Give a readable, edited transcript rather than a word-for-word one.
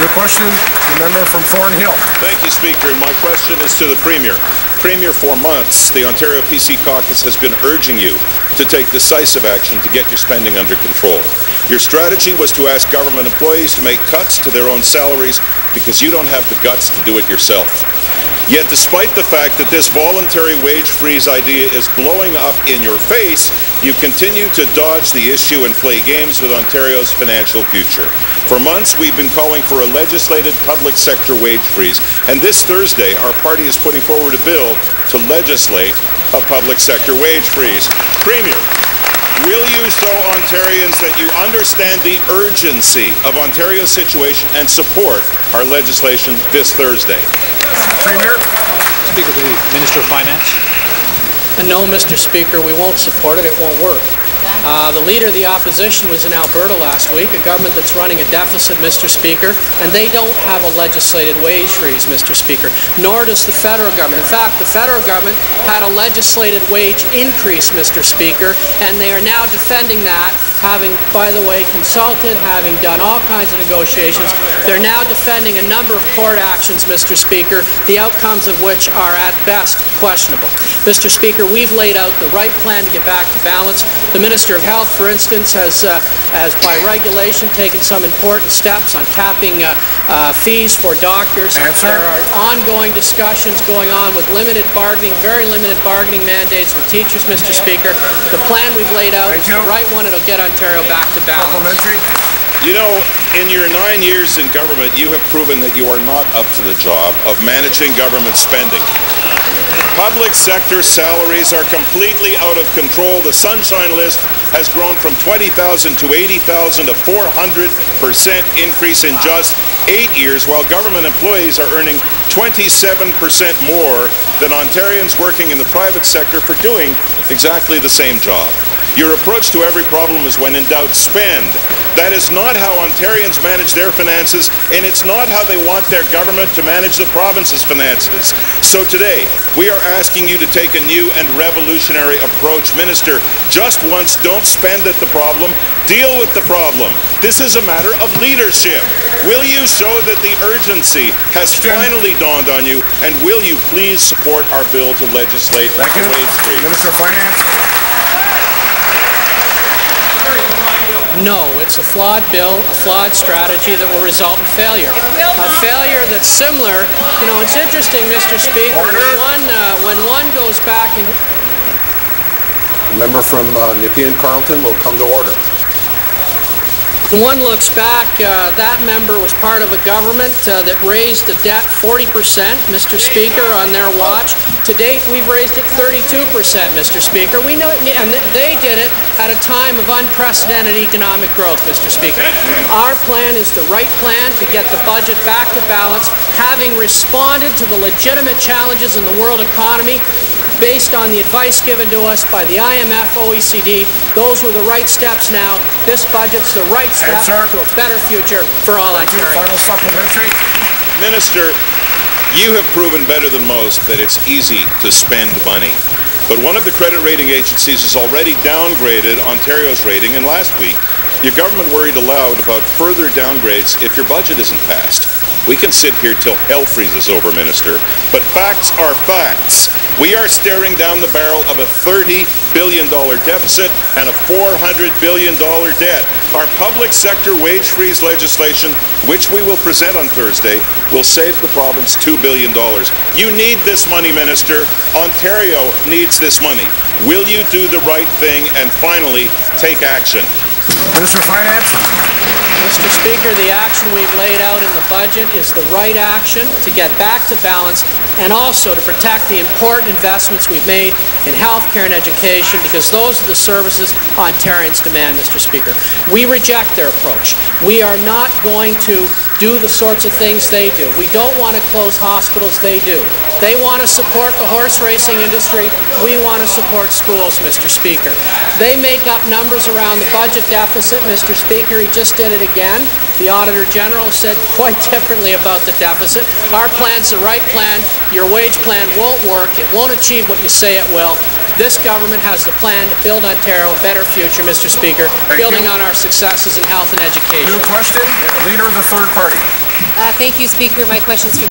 Your question, the member from Thornhill. Thank you, Speaker. And my question is to the Premier. Premier, for months, the Ontario PC Caucus has been urging you to take decisive action to get your spending under control. Your strategy was to ask government employees to make cuts to their own salaries because you don't have the guts to do it yourself. Yet despite the fact that this voluntary wage freeze idea is blowing up in your face, you continue to dodge the issue and play games with Ontario's financial future. For months, we've been calling for a legislated public sector wage freeze, and this Thursday, our party is putting forward a bill to legislate a public sector wage freeze. Premier, will you show Ontarians that you understand the urgency of Ontario's situation and support our legislation this Thursday? Premier. Speaker to the Minister of Finance. No, Mr. Speaker, we won't support it. It won't work. The Leader of the Opposition was in Alberta last week, a government that's running a deficit, Mr. Speaker, and they don't have a legislated wage freeze, Mr. Speaker, nor does the federal government. In fact, the federal government had a legislated wage increase, Mr. Speaker, and they are now defending that, having, by the way, consulted, having done all kinds of negotiations. They're now defending a number of court actions, Mr. Speaker, the outcomes of which are at best questionable. Mr. Speaker, we've laid out the right plan to get back to balance. The Minister of Health, for instance, has by regulation taken some important steps on capping fees for doctors. Answer. There are ongoing discussions going on with limited bargaining, very limited bargaining mandates with teachers, Mr. Speaker. The plan we've laid out is the right one. It'll get Ontario back to balance. Supplementary. You know, in your 9 years in government, you have proven that you are not up to the job of managing government spending. Public sector salaries are completely out of control. The Sunshine List has grown from 20,000 to 80,000, a 400% increase in just 8 years, while government employees are earning 27% more than Ontarians working in the private sector for doing exactly the same job. Your approach to every problem is, when in doubt, spend. That is not how Ontarians manage their finances, and it's not how they want their government to manage the province's finances. So today, we are asking you to take a new and revolutionary approach. Minister, just once, don't spend at the problem, deal with the problem. This is a matter of leadership. Will you show that the urgency has finally dawned on you, and will you please support our bill to legislate a wage freeze? Minister of Finance. No, it's a flawed bill, a flawed strategy that will result in failure. A failure that's similar. You know, it's interesting, Mr. Speaker, when one goes back and... The member from Nepean Carleton will come to order. When one looks back, that member was part of a government that raised the debt 40%, Mr. Speaker, on their watch. To date, we've raised it 32%, Mr. Speaker. We know, and they did it at a time of unprecedented economic growth, Mr. Speaker. Our plan is the right plan to get the budget back to balance, having responded to the legitimate challenges in the world economy. Based on the advice given to us by the IMF, OECD, those were the right steps now. This budget's the right step to a better future for all Ontarians. Final supplementary. Minister, you have proven better than most that it's easy to spend money. But one of the credit rating agencies has already downgraded Ontario's rating, and last week, your government worried aloud about further downgrades if your budget isn't passed. We can sit here till hell freezes over, Minister, but facts are facts. We are staring down the barrel of a $30 billion deficit and a $400 billion debt. Our public sector wage freeze legislation, which we will present on Thursday, will save the province $2 billion. You need this money, Minister. Ontario needs this money. Will you do the right thing and finally take action? Minister of Finance. Mr. Speaker, the action we've laid out in the budget is the right action to get back to balance and also to protect the important investments we've made in health care and education, because those are the services Ontarians demand, Mr. Speaker. We reject their approach. We are not going to do the sorts of things they do. We don't want to close hospitals, they do. They want to support the horse racing industry. We want to support schools, Mr. Speaker. They make up numbers around the budget deficit, Mr. Speaker. He just did it again. The Auditor General said quite differently about the deficit. Our plan's the right plan. Your wage plan won't work. It won't achieve what you say it will. This government has the plan to build Ontario a better future, Mr. Speaker, building on our successes in health and education. New question, Leader of the Third Party. Thank you, Speaker. My question is for